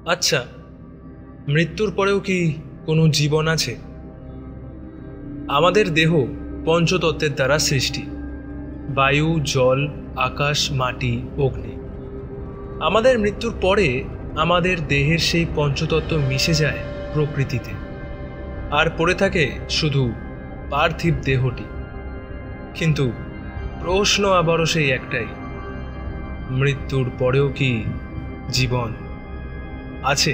আচ্ছা, মৃত্যুর পরেও কি কোনো জীবন আছে? আমাদের দেহ পঞ্চতত্ত্বের দ্বারা সৃষ্টি: বায়ু, জল, আকাশ, মাটি, অগ্নি। আমাদের মৃত্যুর পরে আমাদের দেহের সেই পঞ্চতত্ত্ব মিশে যায় প্রকৃতিতে, আর পড়ে থাকে শুধু পার্থিব দেহটি। কিন্তু প্রশ্ন আবারও সেই একটাই, মৃত্যুর পরেও কি জীবন আছে?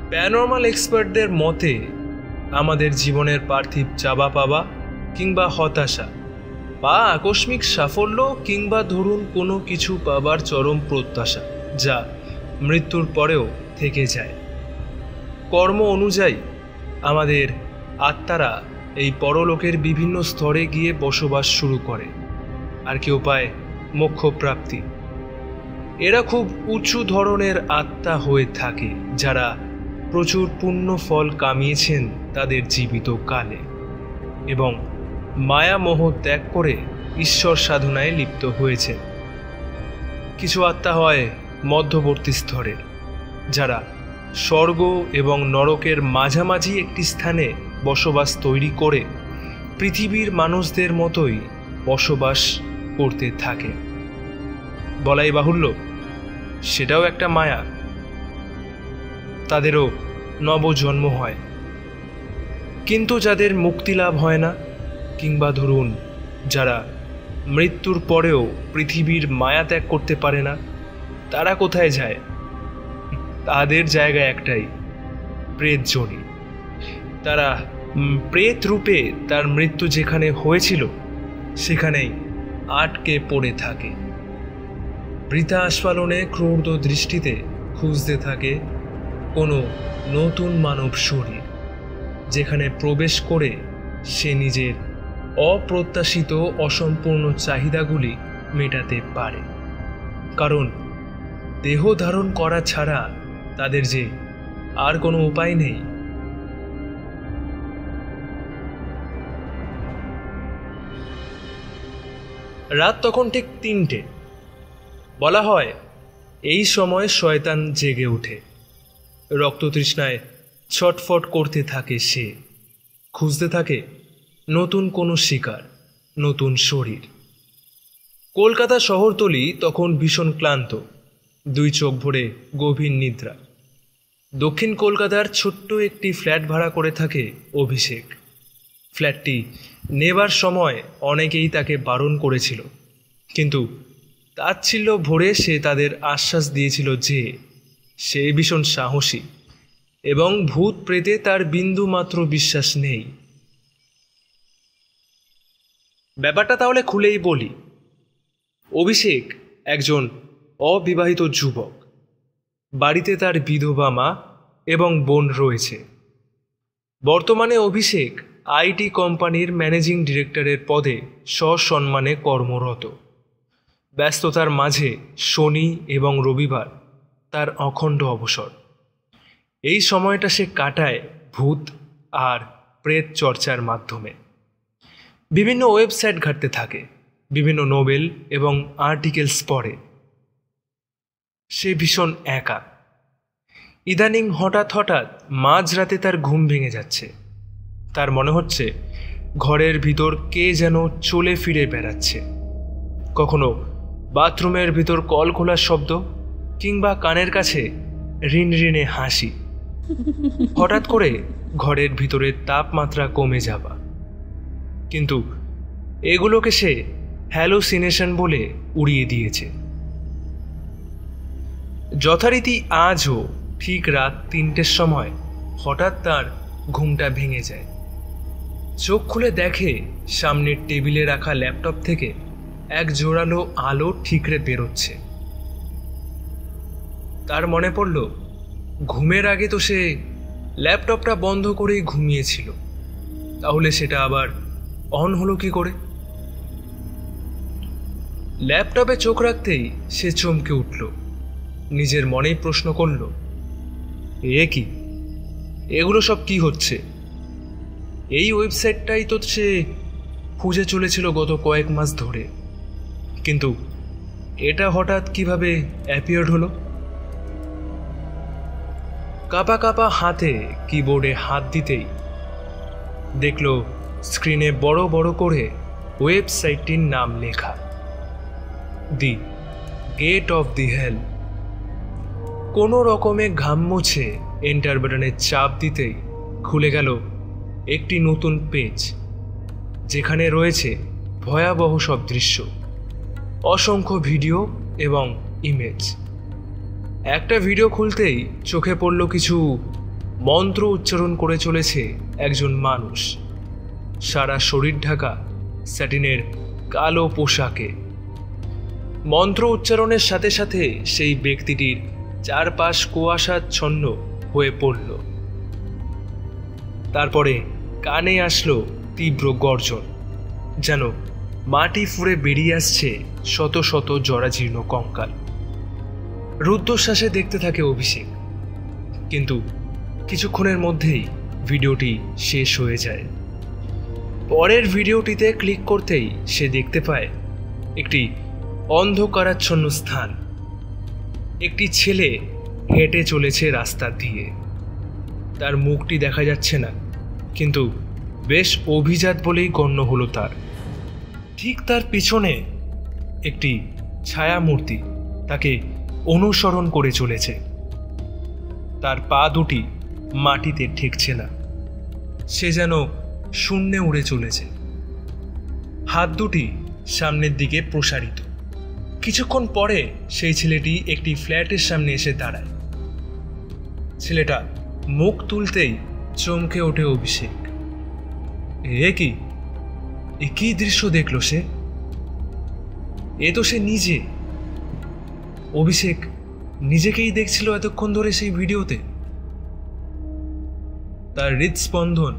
প্যারানরমাল এক্সপার্টদের মতে আমাদের জীবনের পার্থিব চাওয়া পাওয়া কিংবা হতাশা বা আকস্মিক সাফল্য কিংবা ধরুন কোনো কিছু পাবার চরম প্রত্যাশা, যা মৃত্যুর পরেও থেকে যায়। কর্ম অনুযায়ী আমাদের আত্মারা এই পরলোকের বিভিন্ন স্তরে গিয়ে বসবাস শুরু করে, আর কেউ পায় মোক্ষপ্রাপ্তি। এরা খুব উঁচু ধরনের আত্মা হয়ে থাকে, যারা প্রচুর পুণ্য ফল কামিয়েছেন তাদের জীবিত কালে এবং মায়ামোহ ত্যাগ করে ঈশ্বর সাধনায় লিপ্ত হয়েছে। কিছু আত্মা হয় মধ্যবর্তী স্তরের, যারা স্বর্গ এবং নরকের মাঝামাঝি একটি স্থানে বসবাস তৈরি করে পৃথিবীর মানুষদের মতোই বসবাস করতে থাকে। বলাই বাহুল্য, সেটাও একটা মায়া। তাদেরও নবজন্ম হয়। কিন্তু যাদের মুক্তি লাভ হয় না, কিংবা ধরুন যারা মৃত্যুর পরেও পৃথিবীর মায়া ত্যাগ করতে পারে না, তারা কোথায় যায়? তাদের জায়গা একটাই, প্রেত যোনি। তারা প্রেত রূপে তার মৃত্যু যেখানে হয়েছিল সেখানেই আটকে পড়ে থাকে। বৃথা আস্ফালনে ক্রোধ দৃষ্টিতে খুঁজতে থাকে কোনো নতুন মানব শরীর, যেখানে প্রবেশ করে সে নিজের অপ্রত্যাশিত অসম্পূর্ণ চাহিদাগুলি মেটাতে পারে। কারণ দেহ ধারণ করা ছাড়া তাদের যে আর কোনো উপায় নেই। রাত তখন ঠিক 3টে। বলা হয় এই সময় শয়তান জেগে ওঠে। রক্ততৃষ্ণায় ছটফট করতে থাকে সে, খুঁজতে থাকে নতুন কোনো শিকার, নতুন শরীর। কলকাতা শহরতলি তখন ভীষণ ক্লান্ত, দুই চোখ ভরে গভীর নিদ্রা। দক্ষিণ কলকাতার ছোট্ট একটি ফ্ল্যাট ভাড়া করে থাকে অভিষেক। ফ্ল্যাটটি নেবার সময় অনেকেই তাকে বারণ করেছিল, কিন্তু তাচ্ছিল্য ভরে সে তাদের আশ্বাস দিয়েছিল যে সে ভীষণ সাহসী এবং ভূত প্রেতে তার বিন্দু মাত্র বিশ্বাস নেই। ব্যাপারটা তাহলে খুলেই বলি। অভিষেক একজন অবিবাহিত যুবক। বাড়িতে তার বিধবা মা এবং বোন রয়েছে। বর্তমানে অভিষেক আইটি কোম্পানির ম্যানেজিং ডিরেক্টরের পদে সসম্মানে কর্মরত। ব্যস্ততার মাঝে শনি এবং রবিবার তার অখণ্ড অবসর। এই সময়টা সে কাটায় ভূত আর প্রেত চর্চার মাধ্যমে। বিভিন্ন ওয়েবসাইট ঘাঁটতে থাকে, বিভিন্ন নোবেল এবং আর্টিকেলস পড়ে। সে ভীষণ একা। ইদানিং হঠাৎ হঠাৎ মাঝরাতে তার ঘুম ভেঙে যাচ্ছে। তার মনে হচ্ছে ঘরের ভিতর কে যেন চলে ফিরে বেড়াচ্ছে। কখনো বাথরুমের ভিতর কল খোলার শব্দ, কিংবা কানের কাছে রিনরিনে হাসি। হঠাৎ করে ঘরের ভিতরের তাপমাত্রা কমে যাওয়া। কিন্তু এগুলোকে সে হ্যালোসিনেশন বলে উড়িয়ে দিয়েছে। যথারীতি আজও ঠিক রাত 3টের সময় হঠাৎ তার ঘুমটা ভেঙে যায়। চোখ খুলে দেখে সামনের টেবিলে রাখা ল্যাপটপ থেকে এক জোরালো আলো ঠিকরে বেরোচ্ছে। তার মনে পড়ল, ঘুমের আগে তো সে ল্যাপটপটা বন্ধ করেই ঘুমিয়েছিল, তাহলে সেটা আবার অন হলো কি করে? ল্যাপটপে চোখ রাখতেই সে চমকে উঠল। নিজের মনেই প্রশ্ন করল, এ কি? এগুলো সব কি হচ্ছে? এই ওয়েবসাইটটাই তো সে খুঁজে চলেছিল গত কয়েক মাস ধরে, কিন্তু এটা হঠাৎ কিভাবে অ্যাপিয়ার্ড হলো? কাঁপা কাঁপা হাতে কিবোর্ডে হাত দিতেই দেখল স্ক্রিনে বড় বড় করে ওয়েবসাইটটির নাম লেখা, দি গেট অফ দি হেল। কোনো রকমে ঘাম মুছে এন্টার বাটনে চাপ দিতেই খুলে গেল একটি নতুন পেজ, যেখানে রয়েছে ভয়াবহ সব দৃশ্য, অসংখ্য ভিডিও এবং ইমেজ। একটা ভিডিও খুলতেই চোখে পড়ল কিছু মন্ত্র উচ্চারণ করে চলেছে একজন মানুষ, সারা শরীর ঢাকা স্যাটিনের কালো পোশাকে। মন্ত্র উচ্চারণের সাথে সাথে সেই ব্যক্তিটির চারপাশ কুয়াশাচ্ছন্ন হয়ে পড়ল। তারপরে কানে আসলো তীব্র গর্জন, যেন মাটি ফুঁড়ে বেরিয়ে আসছে শত শত জরাজীর্ণ কঙ্কাল। রুদ্ধশ্বাসে দেখতে থাকে অভিষেক, কিন্তু কিছুক্ষণের মধ্যেই ভিডিওটি শেষ হয়ে যায়। পরের ভিডিওটিতে ক্লিক করতেই সে দেখতে পায় একটি অন্ধকারাচ্ছন্ন স্থান। একটি ছেলে হেঁটে চলেছে রাস্তা দিয়ে। তার মুখটি দেখা যাচ্ছে না, কিন্তু বেশ অভিজাত বলেই গণ্য হলো তার। ঠিক তার পিছনে একটি ছায়ামূর্তি তাকে অনুসরণ করে চলেছে। তার পা দুটি মাটিতে ঠেকছে না, সে যেন শূন্যে উড়ে চলেছে। হাত দুটি সামনের দিকে প্রসারিত। কিছুক্ষণ পরে সেই ছেলেটি একটি ফ্ল্যাটের সামনে এসে দাঁড়ায়। ছেলেটা মুখ তুলতেই চমকে ওঠে অভিষেক। এ কি দৃশ্য দেখলো সে? এ তো সে নিজে। অভিষেক নিজেকেই দেখছিল এতক্ষণ ধরে সেই ভিডিওতে। তার হৃদস্পন্দন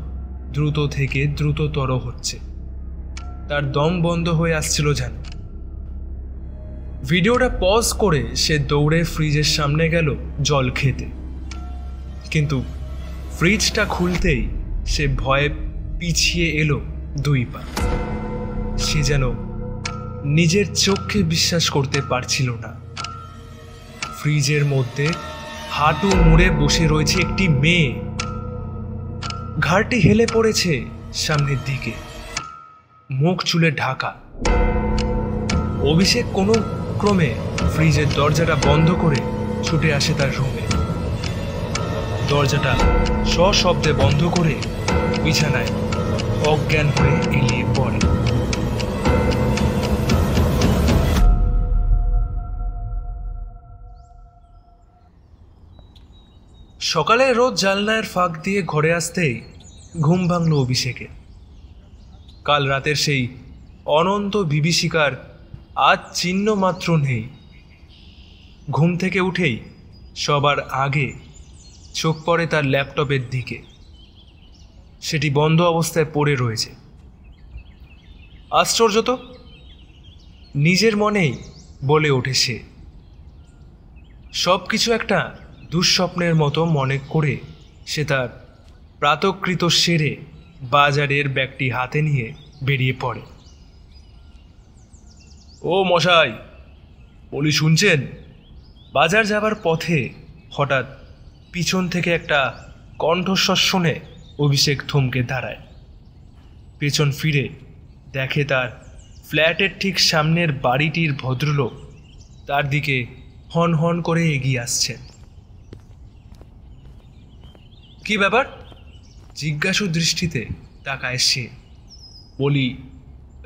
দ্রুত থেকে দ্রুততর হচ্ছে, তার দম বন্ধ হয়ে আসছিল যেন। ভিডিওটা পজ করে সে দৌড়ে ফ্রিজের সামনে গেল জল খেতে, কিন্তু ফ্রিজটা খুলতেই সে ভয়ে পিছিয়ে এলো 2 পা। সে যেন নিজের চোখকে বিশ্বাস করতে পারছিল না। ফ্রিজের মধ্যে হাঁটু মুড়ে বসে রয়েছে একটি মেয়ে। ঘাড়টি হেলে পড়েছে সামনের দিকে, মুখ চুলে ঢাকা। অভিষেক কোনো ক্রমে ফ্রিজের দরজাটা বন্ধ করে ছুটে আসে তার রুমে। দরজাটা সশব্দে বন্ধ করে বিছানায় অজ্ঞান হয়ে এলিয়ে পড়ে। সকালে রোদ জানলার ফাঁক দিয়ে ঘরে আসতেই ঘুম ভাঙল অভিষেকের। কাল রাতের সেই অনন্ত বিভীষিকার আজ চিহ্ন মাত্র নেই। ঘুম থেকে উঠেই সবার আগে চোখ পড়ে তার ল্যাপটপের দিকে। সেটি বন্ধ অবস্থায় পড়ে রয়েছে। আশ্চর্য তো, নিজের মনেই বলে ওঠে সে। সব কিছু একটা দুঃস্বপ্নের মতো মনে করে সে তার প্রাতকৃত সেরে বাজারের ব্যাগটি হাতে নিয়ে বেরিয়ে পড়ে। ও মশাই, বলি শুনছেন? বাজার যাবার পথে হঠাৎ পিছন থেকে একটা কণ্ঠস্বর শুনে অভিষেক থমকে দাঁড়ায়। পেছন ফিরে দেখে তার ফ্ল্যাটের ঠিক সামনের বাড়িটির ভদ্রলোক তার দিকে হন হন করে এগিয়ে আসছেন। কি ব্যাপার? জিজ্ঞাসু দৃষ্টিতে তাকায় সে। বলি,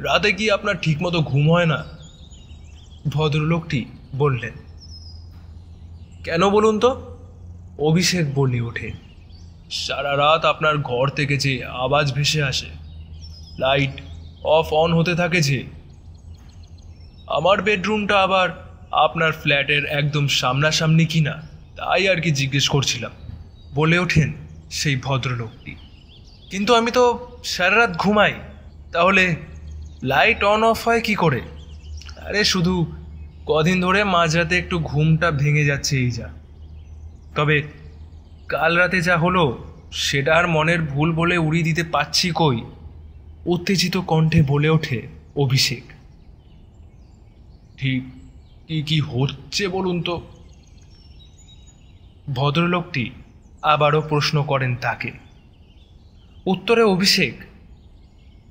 রাতে কি আপনার ঠিকমতো ঘুম হয় না? ভদ্রলোকটি বললেন। কেন বলুন তো? অভিষেক বলে ওঠে। সারা রাত আপনার ঘর থেকে যে আওয়াজ ভেসে আসে, লাইট অফ অন হতে থাকে যে। আমার বেডরুমটা আবার আপনার ফ্ল্যাটের একদম সামনাসামনি কিনা তাই আর কি জিজ্ঞেস করছিলাম, বলে ওঠেন সেই ভদ্রলোকটি। কিন্তু আমি তো সারা রাত ঘুমাই, তাহলে লাইট অন অফ হয় কি করে? আরে শুধু কদিন ধরে মাঝরাতে একটু ঘুমটা ভেঙে যাচ্ছে এই যা। তবে কাল রাতে যা হলো সেটা আর মনের ভুল বলে উড়িয়ে দিতে পারছি কই? উত্তেজিত কণ্ঠে বলে ওঠে অভিষেক। ঠিক কি কি হচ্ছে বলুন তো? ভদ্রলোকটি আবারও প্রশ্ন করেন তাকে। উত্তরে অভিষেক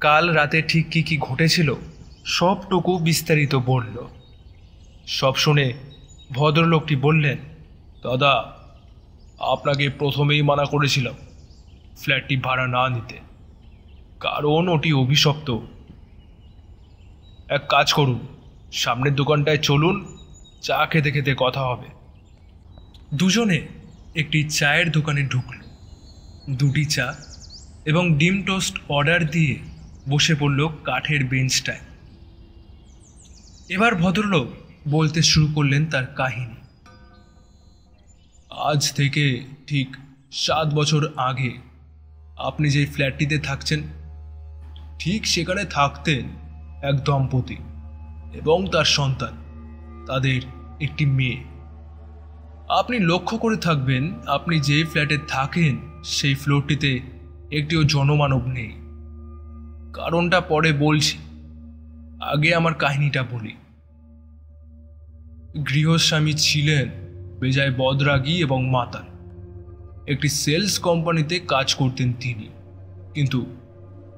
কাল রাতে ঠিক কি কি ঘটেছিল সবটুকু বিস্তারিত বলল। সব শুনে ভদ্রলোকটি বললেন, দাদা, আপনাকে প্রথমেই মানা করেছিলাম ফ্ল্যাটটি ভাড়া না নিতে, কারণ ওটি অভিশপ্ত। এক কাজ করুন, সামনের দোকানটায় চলুন, চা খেতে খেতে কথা হবে। দুজনে একটি চায়ের দোকানে ঢুকল। 2টি চা এবং ডিম টোস্ট অর্ডার দিয়ে বসে পড়ল কাঠের বেঞ্চটায়। এবার ভদ্রলোক বলতে শুরু করলেন তার কাহিনী। আজ থেকে ঠিক 7 বছর আগে আপনি যে ফ্ল্যাটটিতে থাকছেন, ঠিক সেখানে থাকতেন এক দম্পতি এবং তার সন্তান, তাদের একটি মেয়ে। আপনি লক্ষ্য করে থাকবেন, আপনি যে ফ্ল্যাটে থাকেন সেই ফ্লোরটিতে একটিও জনমানব নেই। কারণটা পরে বলছি, আগে আমার কাহিনীটা বলি। গৃহস্বামী ছিলেন বেজায় বদরাগী এবং মাতাল। একটি সেলস কোম্পানিতে কাজ করতেন তিনি, কিন্তু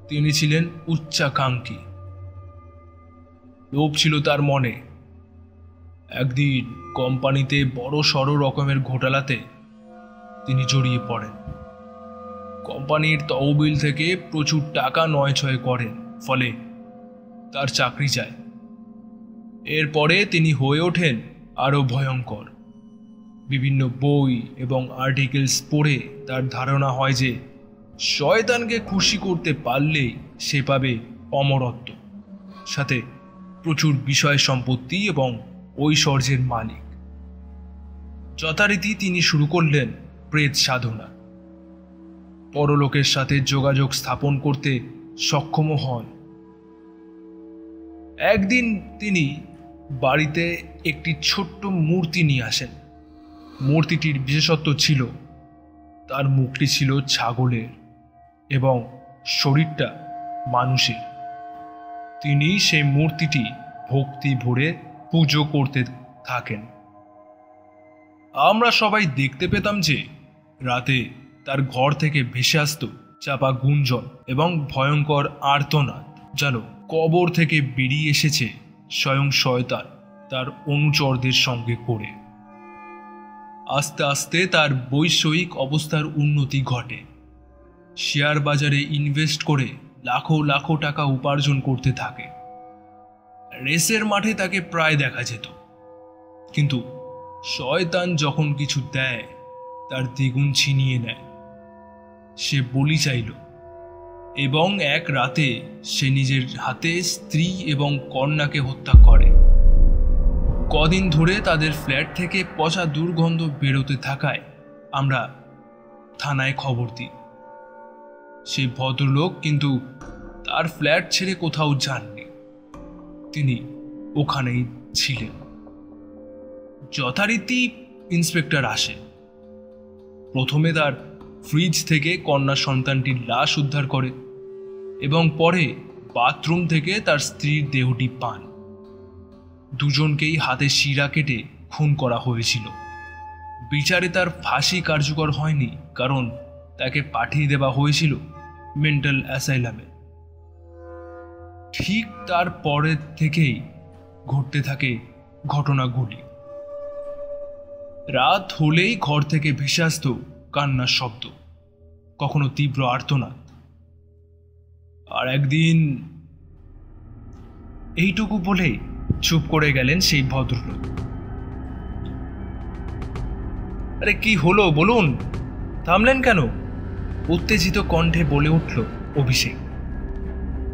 তিনি ছিলেন উচ্চাকাঙ্ক্ষী। লোভ ছিল তার মনে। একদিন কোম্পানিতে বড় সড় রকমের ঘোটালাতে তিনি জড়িয়ে পড়েন। কোম্পানির তহবিল থেকে প্রচুর টাকা নয়ছয় করেন, ফলে তার চাকরি যায়। এরপরে তিনি হয়ে ওঠেন আরও ভয়ঙ্কর। বিভিন্ন বই এবং আর্টিকেলস পড়ে তার ধারণা হয় যে শয়তানকে খুশি করতে পারলেই সে পাবে অমরত্ব, সাথে প্রচুর বিষয় সম্পত্তি এবং ঐশ্বর্যের মালিক। যথারীতি তিনি শুরু করলেন প্রেত সাধনা। পরলোকের সাথে যোগাযোগ স্থাপন করতে সক্ষম হন। একদিন তিনি বাড়িতে একটি ছোট্ট মূর্তি নিয়ে আসেন। মূর্তিটির বিশেষত্ব ছিল তার মুখটি ছিল ছাগলের এবং শরীরটা মানুষের। তিনি সেই মূর্তিটি ভক্তি ভরে পুজো করতে থাকেন। আমরা সবাই দেখতে পেতাম যে রাতে তার ঘর থেকে ভেসে আসত চাপা গুঞ্জন এবং ভয়ঙ্কর আর্তনাদ, যেন কবর থেকে বেরিয়ে এসেছে স্বয়ং শয়তান তার অনুচরদের সঙ্গে করে। আস্তে আস্তে তার বৈষয়িক অবস্থার উন্নতি ঘটে। শেয়ার বাজারে ইনভেস্ট করে লাখো লাখো টাকা উপার্জন করতে থাকে। রেসের মাঠে তাকে প্রায় দেখা যেত। কিন্তু শয়তান যখন কিছু দেয় তার দ্বিগুণ ছিনিয়ে নেয়। সে বলি চাইল এবং এক রাতে সে নিজের হাতে স্ত্রী এবং কন্যাকে হত্যা করে। কদিন ধরে তাদের ফ্ল্যাট থেকে পচা দুর্গন্ধ বেরোতে থাকায় আমরা থানায় খবর দিই। সেই ভদ্রলোক কিন্তু তার ফ্ল্যাট ছেড়ে কোথাও যাননি, তিনি ওখানেই ছিলেন। যথারীতি ইন্সপেক্টর আসে। প্রথমে তার ফ্রিজ থেকে কন্যা সন্তানটির লাশ উদ্ধার করে এবং পরে বাথরুম থেকে তার স্ত্রীর দেহটি পান। দুজনকেই হাতে শিরা কেটে খুন করা হয়েছিল। বিচারে তার ফাঁসি কার্যকর হয়নি, কারণ তাকে পাঠিয়ে দেওয়া হয়েছিল মেন্টাল অ্যাসাইলামে। ঠিক তার পরের থেকেই ঘটতে থাকে ঘটনাগুলি। রাত হলেই ঘর থেকে ভেসে আসত কান্নার শব্দ, কখনো তীব্র আর্তনাদ। আর একদিন, এইটুকু বলে চুপ করে গেলেন সেই ভদ্রলোক। আরে কি হলো বলুন, থামলেন কেন? উত্তেজিত কণ্ঠে বলে উঠল অভিষেক।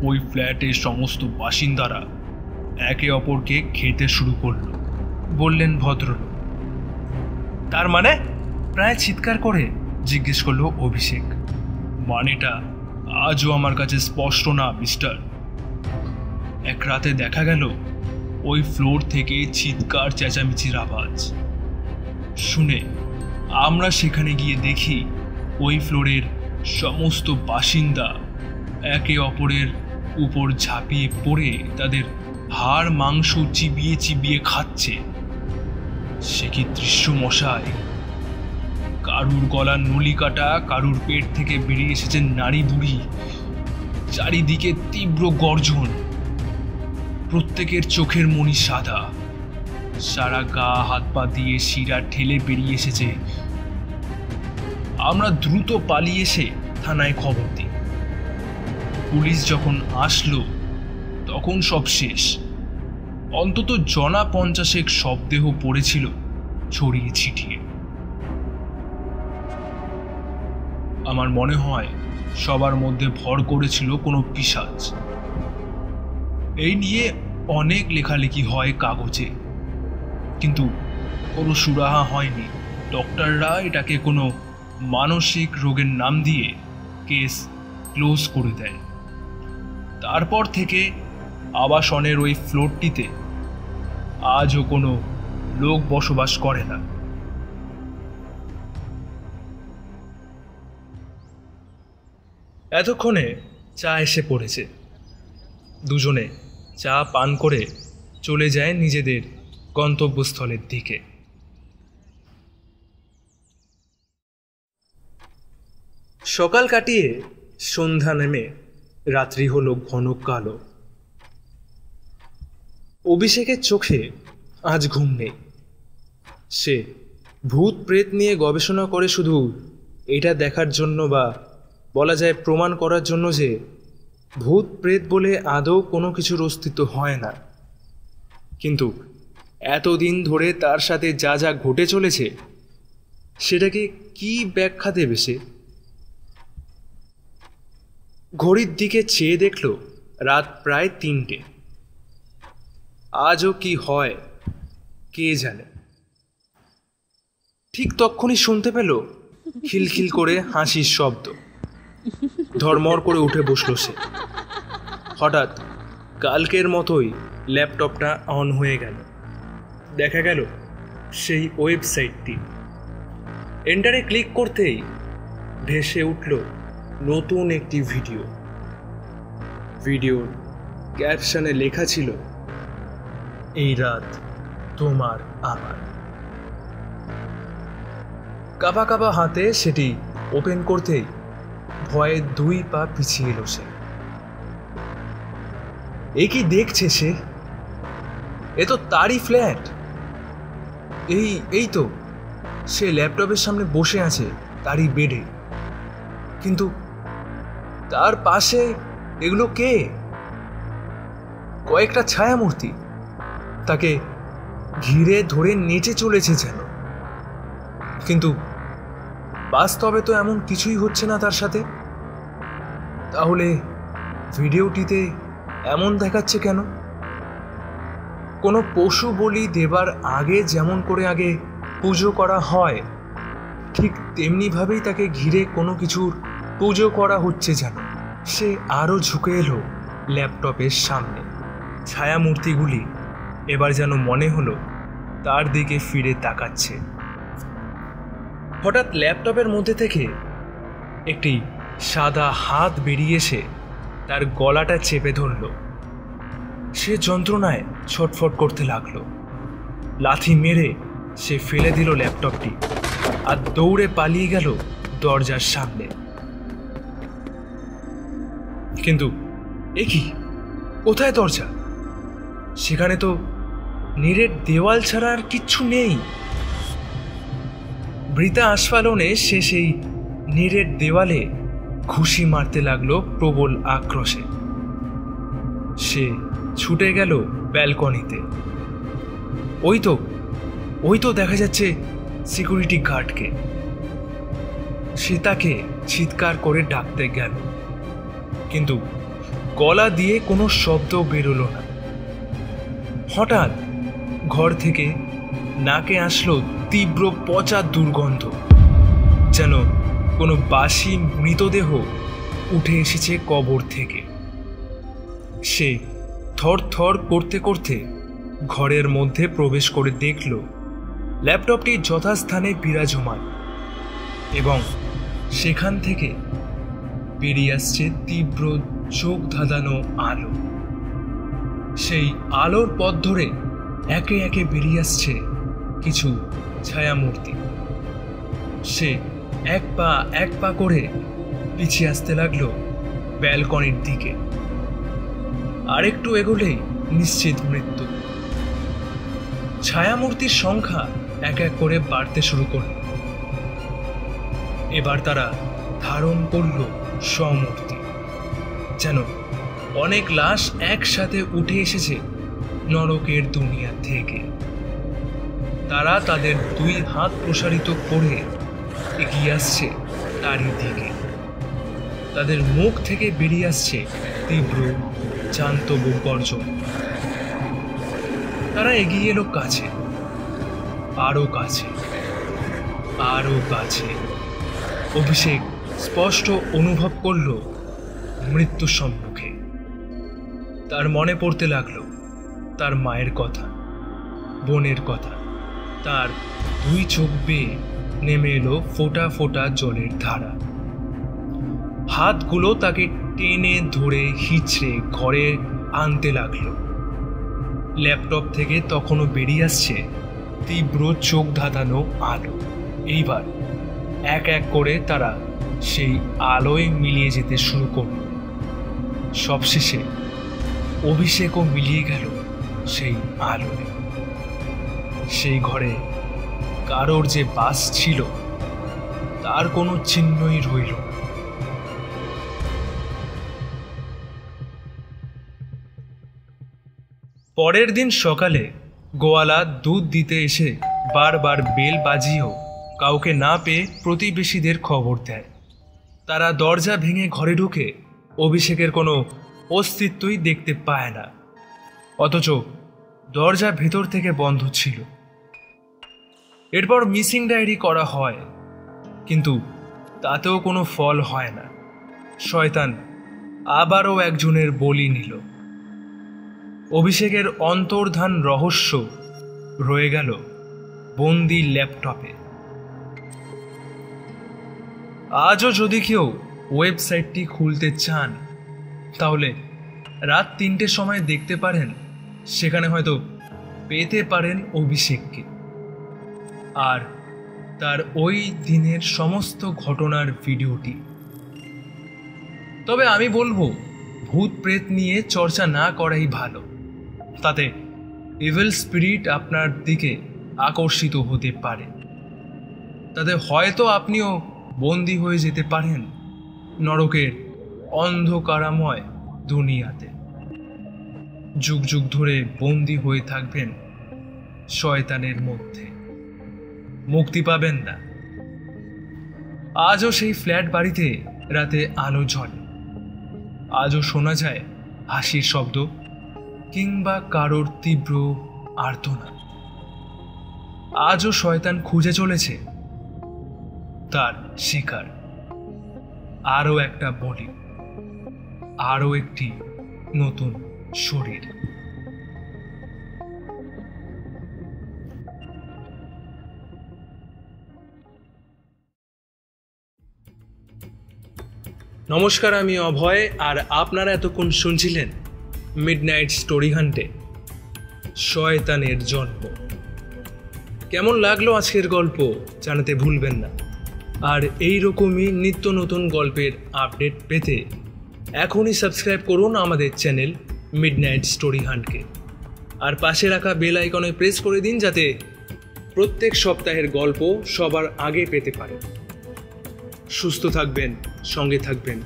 ওই ফ্ল্যাটের সমস্ত বাসিন্দারা একে অপরকে খেতে শুরু করল, বললেন ভদ্রলোক। তার মানে? প্রায় চিৎকার করে জিজ্ঞেস করল অভিষেক। মানেটা আজও আমার কাছে স্পষ্ট না মিস্টার। এক রাতে দেখা গেল ওই ফ্লোর থেকে চিৎকার চেঁচামেচির আওয়াজ শুনে আমরা সেখানে গিয়ে দেখি ওই ফ্লোরের সমস্ত বাসিন্দা একে অপরের উপর ঝাঁপিয়ে পড়ে তাদের হাড় মাংস চিবিয়ে চিবিয়ে খাচ্ছে। সে কি দৃশ্য মশাই! কারুর গলার নলি কাটা, কারুর পেট থেকে বেরিয়ে এসেছে নারী বুড়ি। চারিদিকে তীব্র গর্জন, প্রত্যেকের চোখের মণি সাদা, সারা গা হাত পা দিয়ে শিরা ঠেলে বেরিয়ে এসেছে। আমরা দ্রুত পালিয়ে এসে থানায় খবর দিই। পুলিশ যখন আসলো তখন সব শেষ। অন্তত 50 শবদেহ পড়েছিল ছড়িয়ে ছিটিয়ে। আমার মনে হয় সবার মধ্যে ভর করেছিল কোনো পিশাচ। এই নিয়ে অনেক লেখালেখি হয় কাগজে, কিন্তু কোনো সুরাহা হয়নি। ডক্টররা এটাকে কোনো মানসিক রোগের নাম দিয়ে কেস ক্লোজ করে দেয়। তারপর থেকে আবাসনের ওই ফ্লোরটিতে আজও কোনো লোক বসবাস করে না। এতক্ষণে চা এসে পড়েছে। দুজনে চা পান করে চলে যায় নিজেদের গন্তব্যস্থলের দিকে। সকাল কাটিয়ে সন্ধ্যা নেমে রাত্রি হলো ঘন কালো। অভিষেকের চোখে আজ ঘুম নেই। সে ভূত প্রেত নিয়ে গবেষণা করে শুধু এটা দেখার জন্য, বা বলা যায় প্রমাণ করার জন্য, যে ভূত প্রেত বলে আদৌ কোনো কিছুর অস্তিত্ব হয় না। কিন্তু এতদিন ধরে তার সাথে যা যা ঘটে চলেছে সেটাকে কি ব্যাখ্যা দেবে সে? ঘড়ির দিকে চেয়ে দেখল রাত প্রায় 3টে। আজও কি হয় কে জানে। ঠিক তক্ষুনি শুনতে পেল খিলখিল করে হাসির শব্দ। ধর্মর করে উঠে বসল সে। হঠাৎ কালকের মতোই ল্যাপটপটা অন হয়ে গেল। দেখা গেল সেই ওয়েবসাইটটি। এন্টারে ক্লিক করতেই ভেসে উঠল নতুন একটি ভিডিও। ভিডিওর ক্যাপশনে লেখা ছিল, এই রাত তোমার আমার। কাঁপা কাঁপা হাতে সেটি ওপেন করতেই ভয়ে 2 পা পিছিয়ে এলো সে। এ কি দেখছে সে? এ তো তারই ফ্ল্যাট। এই তো সে ল্যাপটপের সামনে বসে আছে তারই বেডে। কিন্তু তার পাশে এগুলো কে? কয়েকটা ছায়ামূর্তি তাকে ঘিরে ধরে নেচে চলেছে যেন। কিন্তু বাস্তবে তো এমন কিছুই হচ্ছে না তার সাথে। তাহলে ভিডিওটিতে এমন দেখাচ্ছে কেন? কোনো পশু বলি দেবার আগে যেমন করে আগে পুজো করা হয়, ঠিক তেমনিভাবেই তাকে ঘিরে কোনো কিছুর পুজো করা হচ্ছে যেন। সে আরও ঝুঁকে এলো ল্যাপটপের সামনে। ছায়ামূর্তিগুলি এবার যেন মনে হলো তার দিকে ফিরে তাকাচ্ছে। হঠাৎ ল্যাপটপের মধ্যে থেকে একটি সাদা হাত বেরিয়ে এসে তার গলাটা চেপে ধরল। সে যন্ত্রণায় ছটফট করতে লাগলো। লাথি মেরে সে ফেলে দিল ল্যাপটপটি আর দৌড়ে পালিয়ে গেল দরজার সামনে। কিন্তু এ কি, কোথায় দরজা? সেখানে তো নিরেট দেওয়াল ছাড়া আর কিচ্ছু নেই। বৃথা আস্ফালনে সে সেই নিরেট দেওয়ালে ঘুষি মারতে লাগলো প্রবল আক্রোশে। সে ছুটে গেল ব্যালকনিতে। ওই তো দেখা যাচ্ছে সিকিউরিটি গার্ডকে। সে তাকে চিৎকার করে ডাকতে গেল, কিন্তু গলা দিয়ে কোনো শব্দ বেরোলো না। হঠাৎ ঘর থেকে নাকে আসলো তীব্র পচা দুর্গন্ধ, যেন কোনো বাসি মৃতদেহ উঠে এসেছে কবর থেকে। সে থরথর করতে করতে ঘরের মধ্যে প্রবেশ করে দেখল ল্যাপটপটি যথাস্থানে বিরাজমান, এবং সেখান থেকে বেরিয়ে আসছে তীব্র চোখ ধাঁধানো আলো। সেই আলোর পথ ধরে একে একে বেরিয়ে আসছে কিছু ছায়ামূর্তি। সে এক পা করে পিছিয়ে আসতে লাগলো ব্যালকনির দিকে। আরেকটু এগোলেই নিশ্চিত মৃত্যু। ছায়ামূর্তির সংখ্যা এক এক করে বাড়তে শুরু করল। এবার তারা ধারণ করল স্বমূর্তি, যেন অনেক লাশ একসাথে উঠে এসেছে নরকের দুনিয়া থেকে। তারা তাদের দুই হাত প্রসারিত করে এগিয়ে আসছে তারই দিকে। তাদের মুখ থেকে বেরিয়ে আসছে তীব্র জান্তব গর্জন। তারা এগিয়ে এলো কাছে, আরো কাছে, আরো কাছে। অভিষেক স্পষ্ট অনুভব করল মৃত্যুর সম্মুখে। তার মনে পড়তে লাগলো তার মায়ের কথা, বোনের কথা। তার দুই চোখ বেয়ে নেমে এলো ফোঁটা ফোঁটা জলের ধারা। হাতগুলো তাকে টেনে ধরে হিচড়ে ঘরে আনতে লাগলো। ল্যাপটপ থেকে তখনও বেরিয়ে আসছে তীব্র চোখ ধাঁধানো আলো। এইবার এক এক করে তারা সেই আলোয় মিলিয়ে যেতে শুরু করল। সবশেষে অভিষেকও মিলিয়ে গেল সেই আলোয়। সেই ঘরে কারোর যে বাস ছিল তার কোনো চিহ্নই রইল না। পরের দিন সকালে গোয়ালা দুধ দিতে এসে বারবার বেল বাজিয়েও কাউকে না পেয়ে প্রতিবেশীদের খবর দেয়। তারা দরজা ভেঙে ঘরে ঢুকে অভিষেকের কোনো অস্তিত্বই দেখতে পায় না, অথচ দরজা ভেতর থেকে বন্ধ ছিল। এরপর মিসিং ডায়েরি করা হয়, কিন্তু তাতেও কোনো ফল হয় না। শয়তান আবারও একজনের বলি নিল। অভিষেকের অন্তর্ধান রহস্য রয়ে গেল বন্দি ল্যাপটপে। আজও যদি কেউ ওয়েবসাইটটি খুলতে চান তাহলে রাত 3টের সময় দেখতে পারেন। সেখানে হয়তো পেতে পারেন অভিষেককে আর তার ওই দিনের সমস্ত ঘটনার ভিডিওটি। তবে আমি বলবো, ভূত প্রেত নিয়ে চর্চা না করাই ভালো। তাতে ইভিল স্পিরিট আপনার দিকে আকর্ষিত হতে পারে। তাতে হয়তো আপনিও বন্দী হয়ে যেতে পারেন নরকের অন্ধকারাময় দুনিয়াতে। যুগ যুগ ধরে বন্দী হয়ে থাকবেন শয়তানের মধ্যে, মুক্তি পাবেন না। আজও সেই ফ্ল্যাট বাড়িতে রাতে আলো জ্বলে। আজও শোনা যায় হাসির শব্দ কিংবা কারোর তীব্র আর্তনাদ। আজও শয়তান খুঁজে চলেছে তার শিকার। আরও একটা বলি, আরও একটি নতুন শরীর। নমস্কার, আমি অভয়, আর আপনারা এতক্ষণ শুনছিলেন মিডনাইট স্টোরি হান্টে শয়তানের জন্ম। কেমন লাগলো আজকের গল্প জানাতে ভুলবেন না। আর এই রকমই নিত্য নতুন গল্পের আপডেট পেতে এখনই সাবস্ক্রাইব করুন আমাদের চ্যানেল মিডনাইট স্টোরি হান্টকে। আর পাশে রাখা বেল আইকনে প্রেস করে দিন যাতে প্রত্যেক সপ্তাহের গল্প সবার আগে পেতে পারেন। সুস্থ থাকবেন, সঙ্গে থাকবেন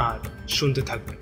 আর শুনতে থাকবেন।